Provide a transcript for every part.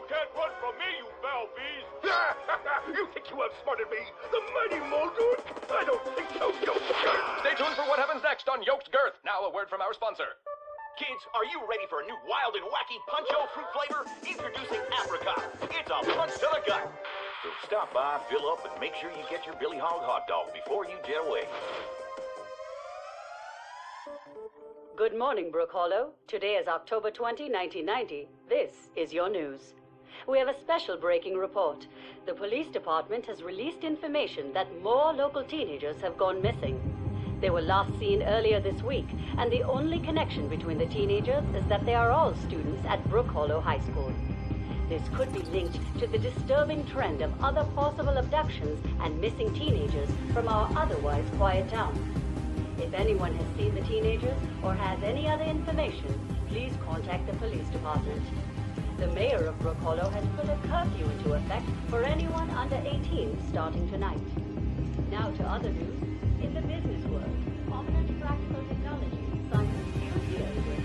can't run from me, you foul beast! You think you outsmarted me? The mighty Muldoon? I don't think so, Yoked Girth! Stay tuned for what happens next on Yoked Girth. Now a word from our sponsor. Kids, are you ready for a new wild and wacky Punch-O fruit flavor? Introducing Apricot. It's a punch to the gut. So stop by, fill up, and make sure you get your Billy Hog hot dog before you jet away. Good morning, Brook Hollow. Today is October 20, 1990. This is your news. We have a special breaking report. The police department has released information that more local teenagers have gone missing. They were last seen earlier this week, and the only connection between the teenagers is that they are all students at Brook Hollow High School. This could be linked to the disturbing trend of other possible abductions and missing teenagers from our otherwise quiet town. If anyone has seen the teenagers or has any other information, please contact the police department. The mayor of Brook Hollow has put a curfew into effect for anyone under 18 starting tonight. Now to other news. In the business world, prominent practical technology scientists here with.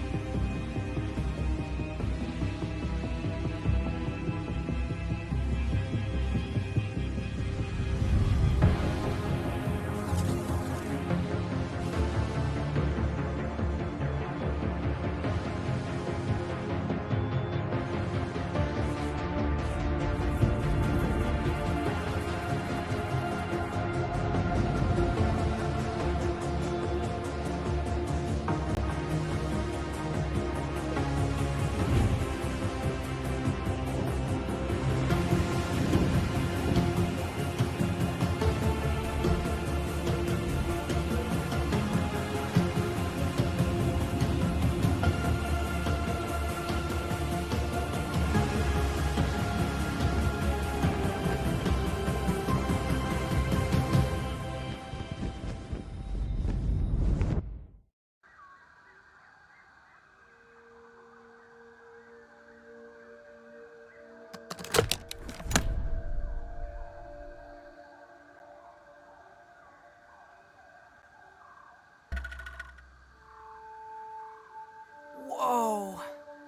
Whoa,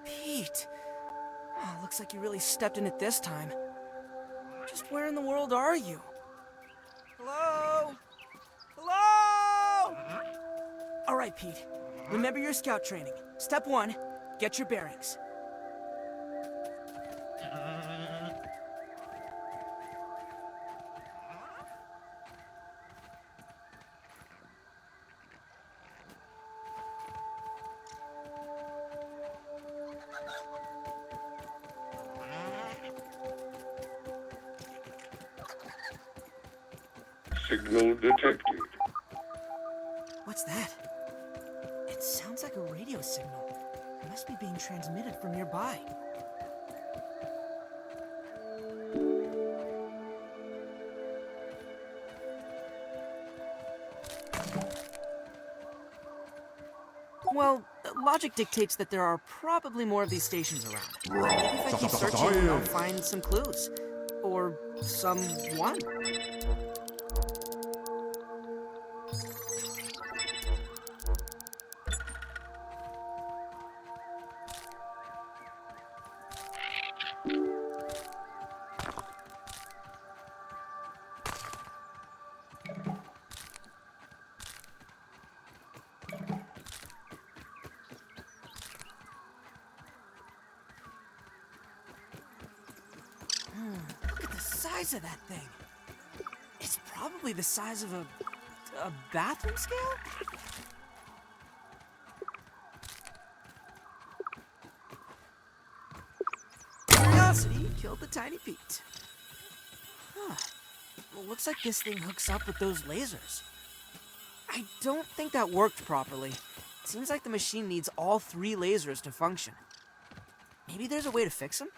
Pete. Oh, looks like you really stepped in it this time. Just where in the world are you? Hello? Hello? All right, Pete. Remember your scout training. Step 1, get your bearings. Signal detected. What's that? It sounds like a radio signal. It must be being transmitted from nearby. Well, logic dictates that there are probably more of these stations around. Maybe if I keep searching, I'll find some clues. Or someone. Look at the size of that thing. It's probably the size of a bathroom scale? Curiosity killed the tiny Pete. Huh. Well, looks like this thing hooks up with those lasers. I don't think that worked properly. It seems like the machine needs all 3 lasers to function. Maybe there's a way to fix them?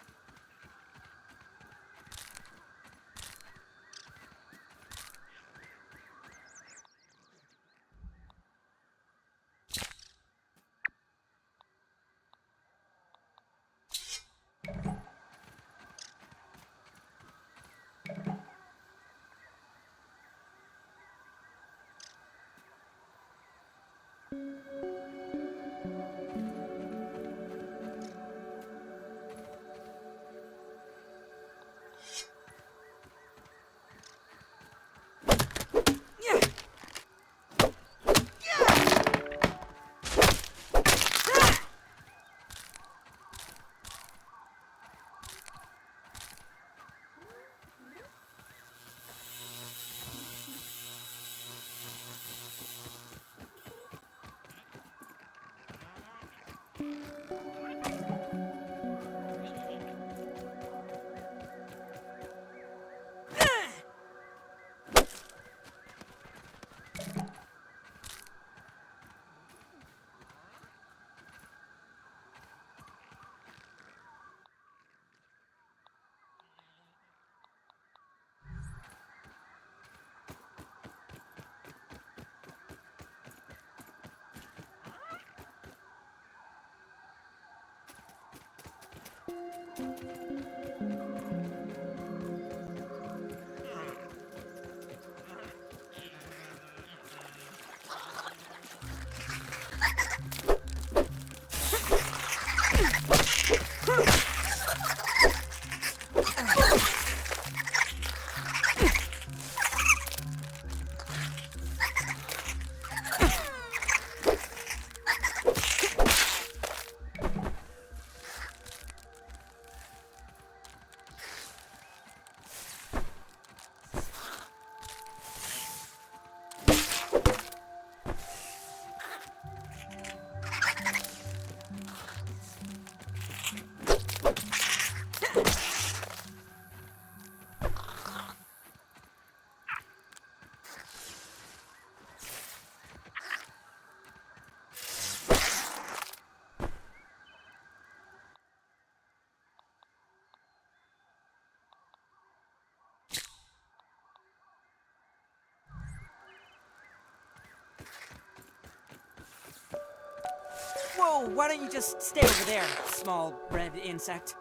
Whoa, why don't you just stay over there, small red insect?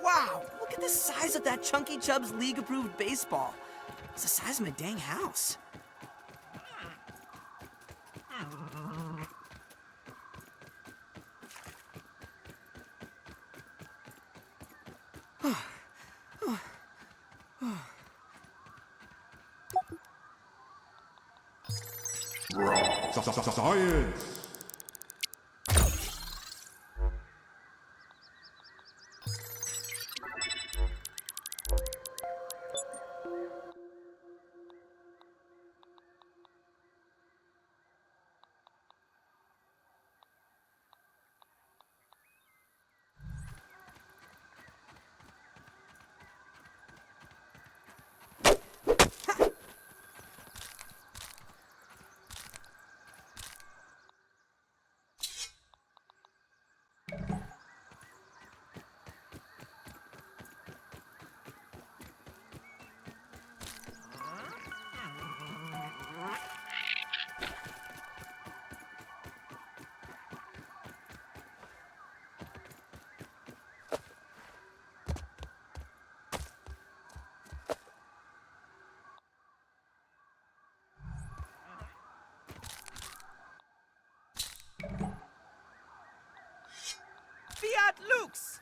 Wow, look at the size of that Chunky Chubb's league-approved baseball. It's the size of my dang house. Science! Fiat Lux!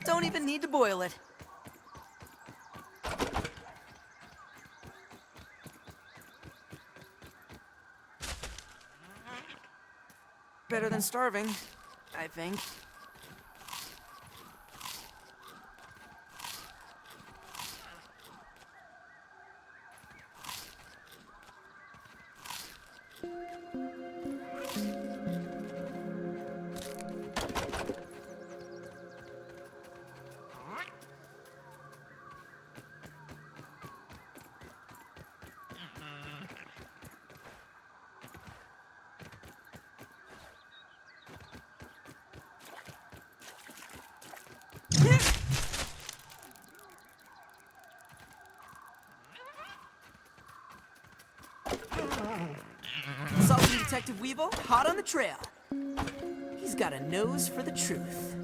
Don't even need to boil it. Better than starving, I think. Salty Detective Weevil, hot on the trail. He's got a nose for the truth.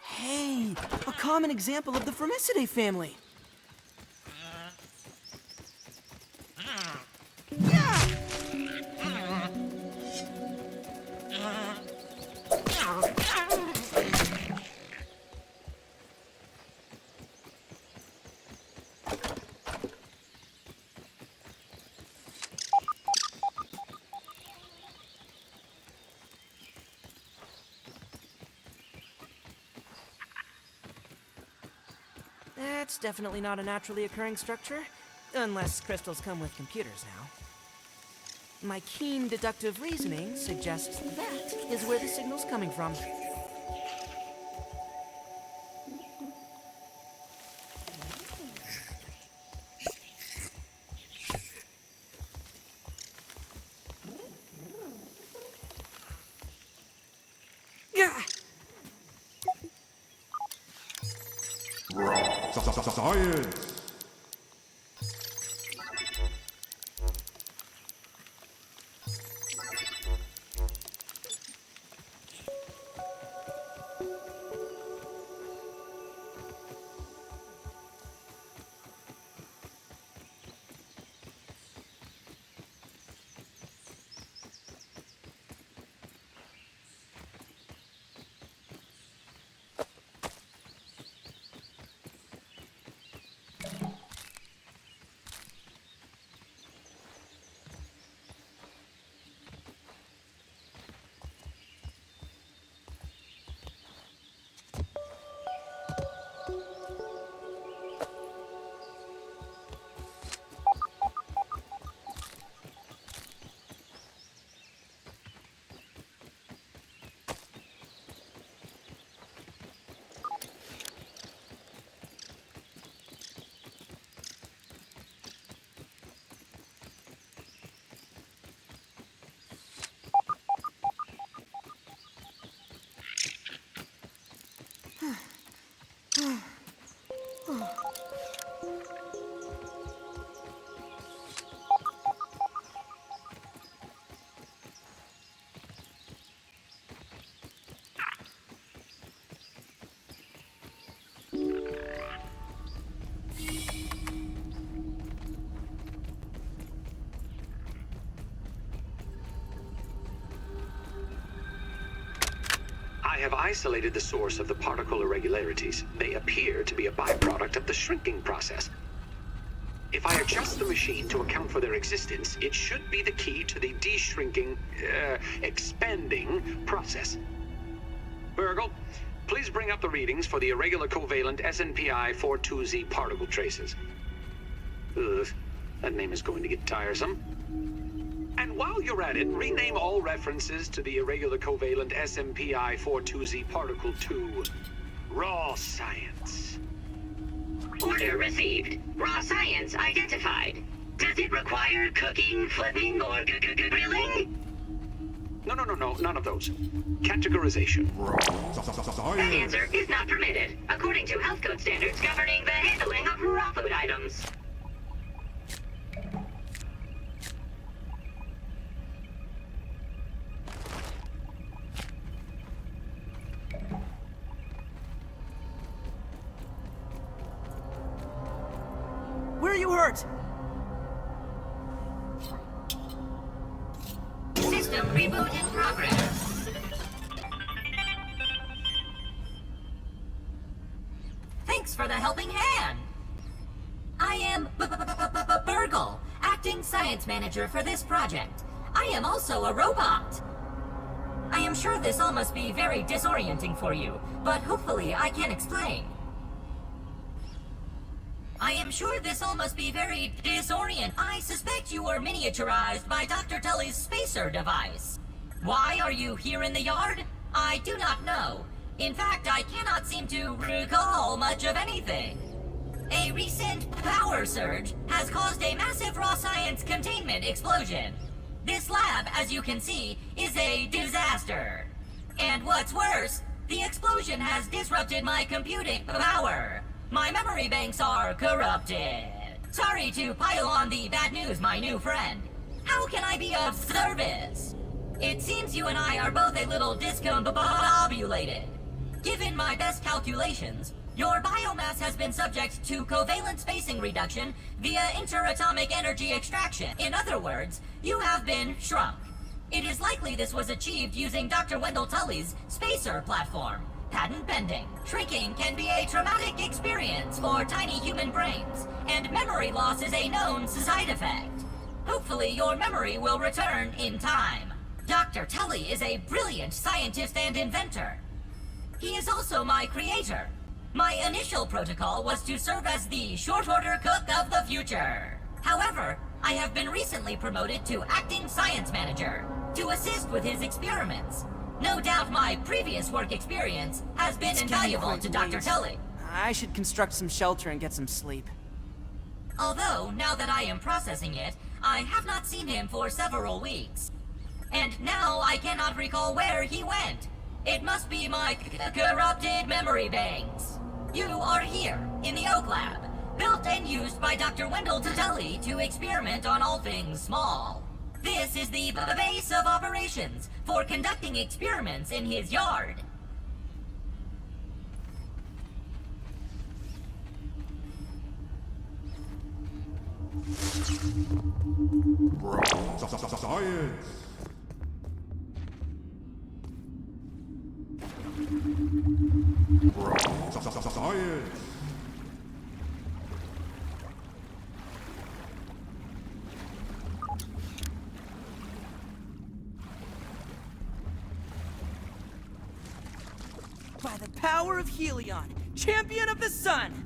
Hey, a common example of the Formicidae family. That's definitely not a naturally occurring structure, unless crystals come with computers now. My keen deductive reasoning suggests that is where the signal's coming from. Science! I have isolated the source of the particle irregularities. They appear to be a byproduct of the shrinking process. If I adjust the machine to account for their existence, it should be the key to the de-shrinking, expanding process. Burgle, please bring up the readings for the irregular covalent SNPI 42Z particle traces. Ugh, that name is going to get tiresome. And while you're at it, rename all references to the irregular covalent SMPI 42Z particle to raw science. Order received. Raw science identified. Does it require cooking, flipping, or grilling? No, none of those. Categorization. That answer is not permitted, according to health code standards governing the handling of raw food items. Where are you hurt? System reboot in progress. Thanks for the helping hand. I am Burgle, acting science manager for this project. I am also a robot. I am sure this all must be very disorienting for you, but hopefully I can explain. I am sure this all must be very disorienting. I suspect you were miniaturized by Dr. Tully's spacer device. Why are you here in the yard? I do not know. In fact, I cannot seem to recall much of anything. A recent power surge has caused a massive raw science containment explosion. This lab, as you can see, is a disaster. And what's worse, the explosion has disrupted my computing power. My memory banks are corrupted. Sorry to pile on the bad news, my new friend. How can I be of service? It seems you and I are both a little discombobulated. Given my best calculations, your biomass has been subject to covalent spacing reduction via interatomic energy extraction. In other words, you have been shrunk. It is likely this was achieved using Dr. Wendell Tully's spacer platform. Patent pending. Shrinking can be a traumatic experience for tiny human brains, and memory loss is a known side effect. Hopefully your memory will return in time. Dr. Tully is a brilliant scientist and inventor. He is also my creator. My initial protocol was to serve as the short-order cook of the future. However, I have been recently promoted to acting science manager to assist with his experiments. No doubt my previous work experience has been invaluable to Dr. Tully. I should construct some shelter and get some sleep. Although, now that I am processing it, I have not seen him for several weeks. And now I cannot recall where he went. It must be my corrupted memory banks. You are here, in the Oak Lab, built and used by Dr. Wendell Tully to experiment on all things small. This is the base of operations for conducting experiments in his yard. Science! Science! By the power of Helion, champion of the sun!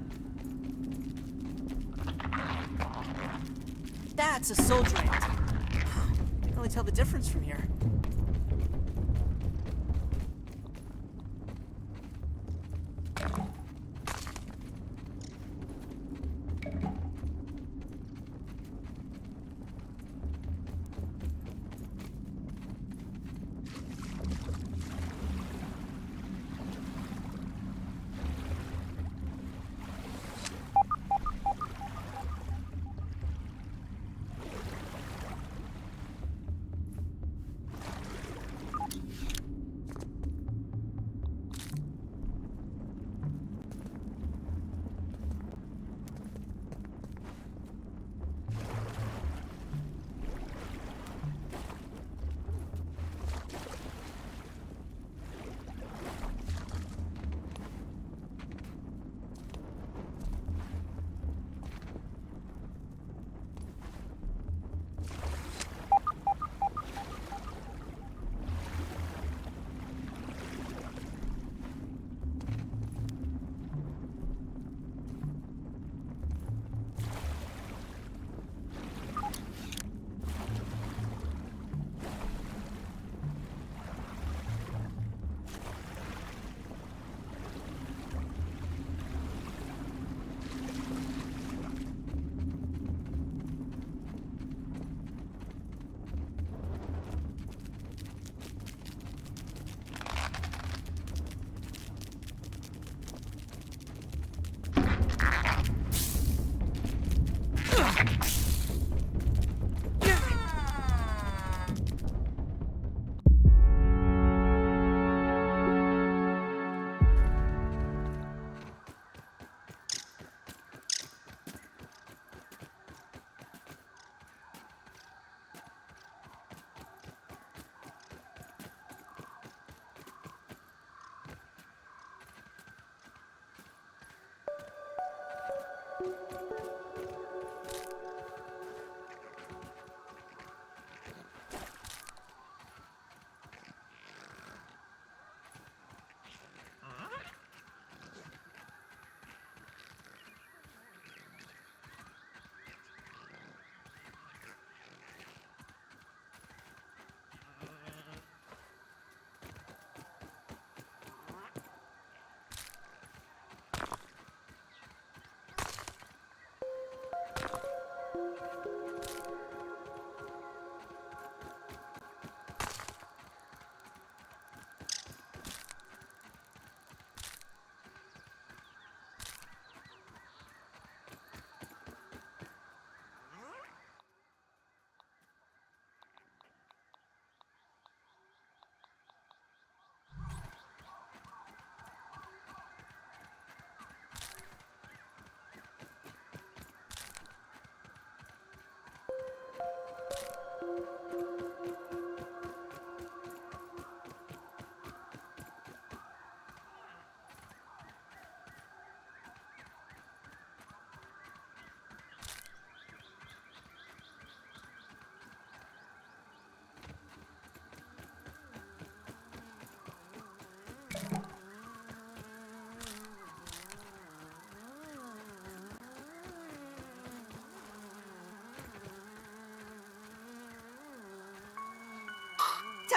That's a soldier ant. Can't really tell the difference from here.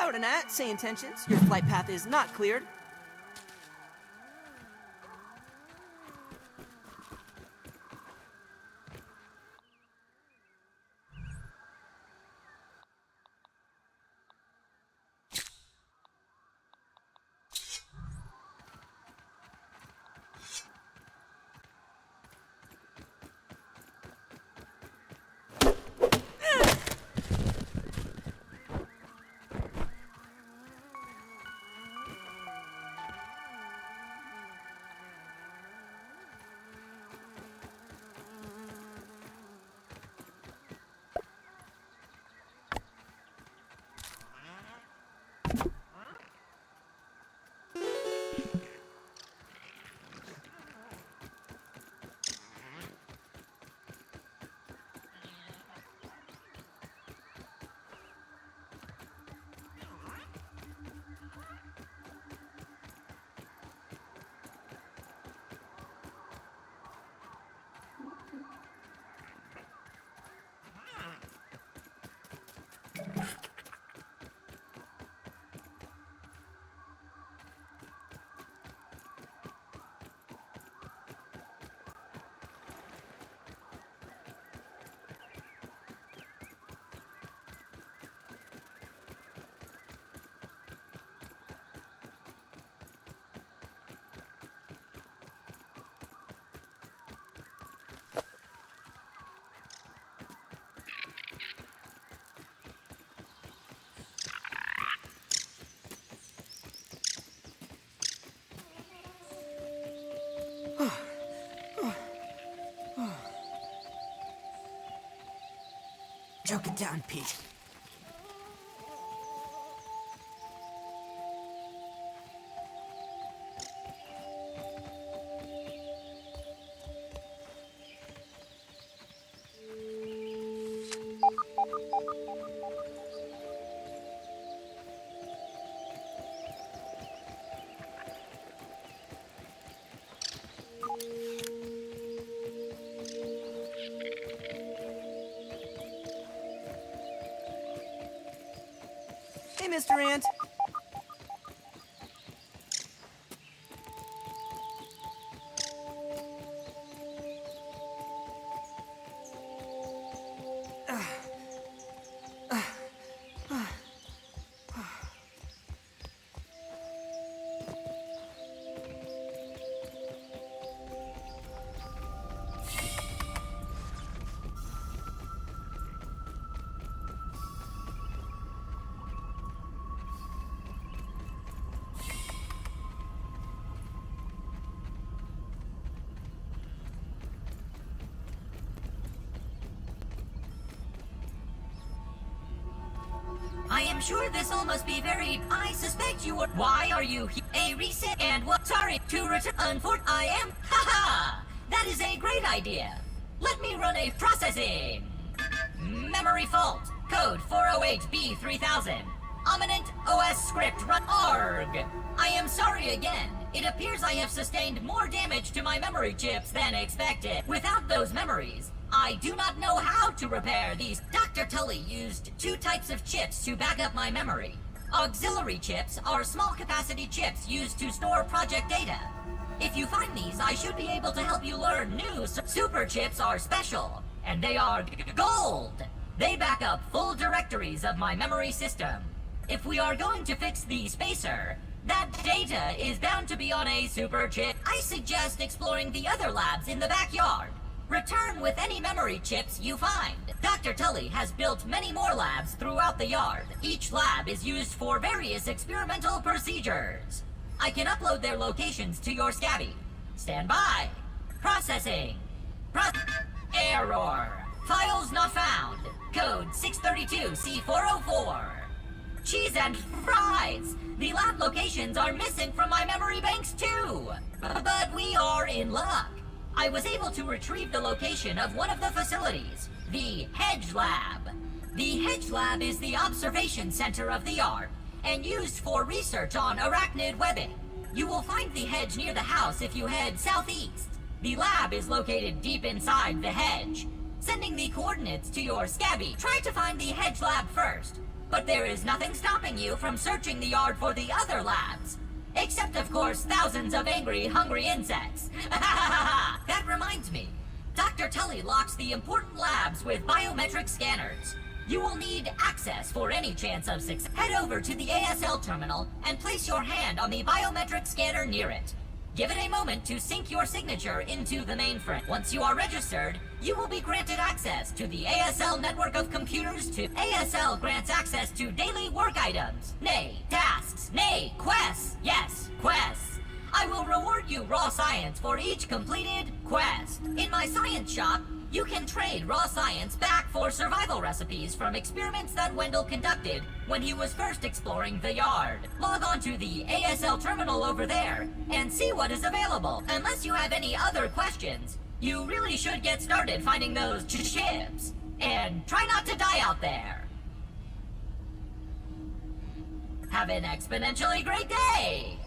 Tower Nat, say intentions. Your flight path is not cleared. Choke it down, Pete. Hey, Mr. Ant. I am sure this all must be very... I suspect you are... Why are you here? A reset and what? Sorry, to return... I am... Haha! That is a great idea. Let me run a processing. Memory fault. Code 408B3000. Ominent OS script run ARG. I am sorry again. It appears I have sustained more damage to my memory chips than expected. Without those memories, I do not know how to repair these. Dr. Tully used 2 types of chips to back up my memory. Auxiliary chips are small capacity chips used to store project data. If you find these, I should be able to help you learn new. Super chips are special, and they are gold. They back up full directories of my memory system. If we are going to fix the spacer, that data is bound to be on a super chip. I suggest exploring the other labs in the backyard. Return with any memory chips you find. Dr. Tully has built many more labs throughout the yard. Each lab is used for various experimental procedures. I can upload their locations to your Scabby. Stand by. Processing. Error. Files not found. Code 632C404. Cheese and fries. The lab locations are missing from my memory banks too. But we are in luck. I was able to retrieve the location of one of the facilities, the Hedge Lab. The Hedge Lab is the observation center of the yard and used for research on arachnid webbing. You will find the hedge near the house if you head southeast. The lab is located deep inside the hedge. sending the coordinates to your Scabby. Try to find the hedge lab first, but there is nothing stopping you from searching the yard for the other labs. Except, of course, thousands of angry, hungry insects. That reminds me. Dr. Tully locks the important labs with biometric scanners. You will need access for any chance of success. Head over to the ASL terminal and place your hand on the biometric scanner near it. Give it a moment to sync your signature into the mainframe. Once you are registered, you will be granted access to the ASL network of computers. ASL grants access to daily work items, nay, tasks, nay, quests. Yes, quests. I will reward you raw science for each completed quest. In my science shop, you can trade raw science back for survival recipes from experiments that Wendell conducted when he was first exploring the yard. Log on to the ASL terminal over there and see what is available. Unless you have any other questions, you really should get started finding those ships. And try not to die out there. Have an exponentially great day!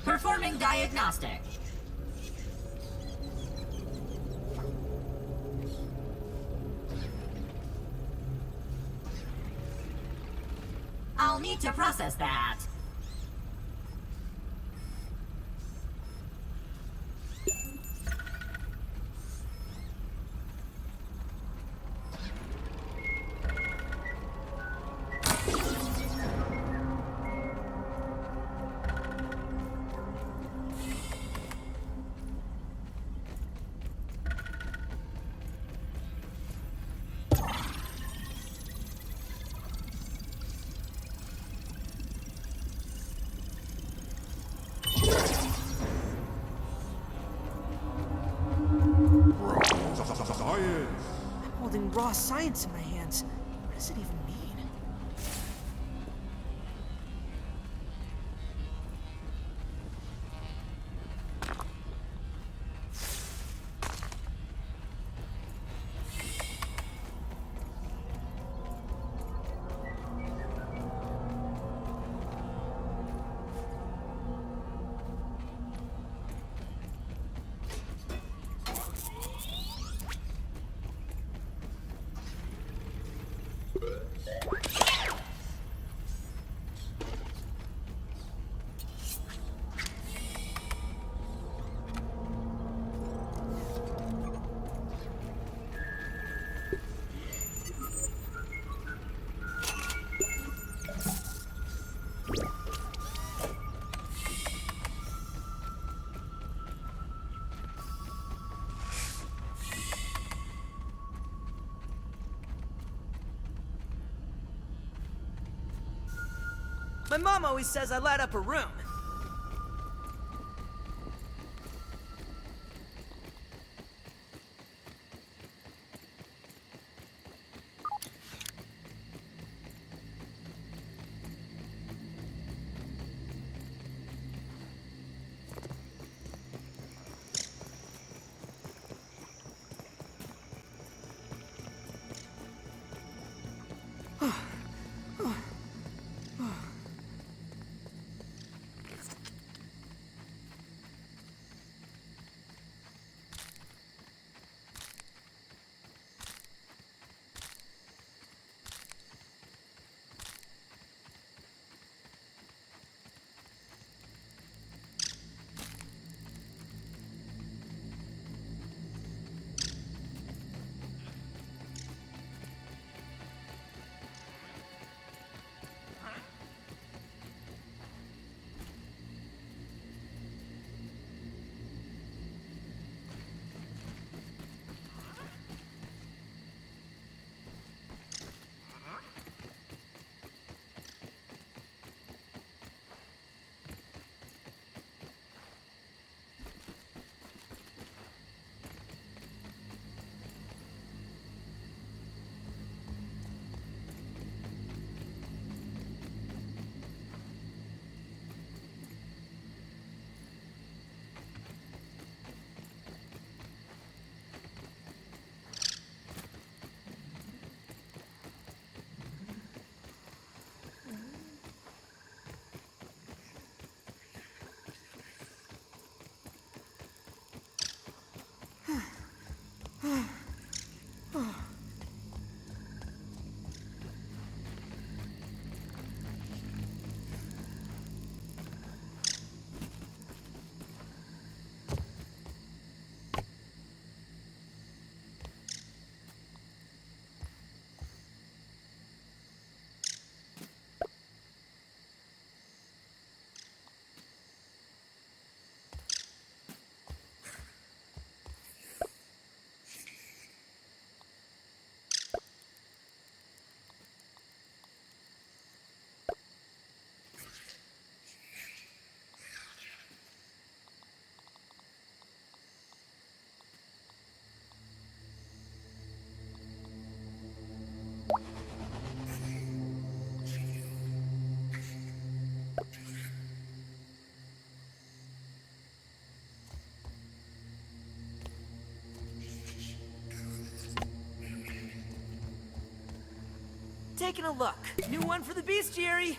Performing diagnostic. I'll need to process that. I'm holding raw science in my hands. What does it even mean? My mom always says I light up a room. taking a look. New one for the bestiary.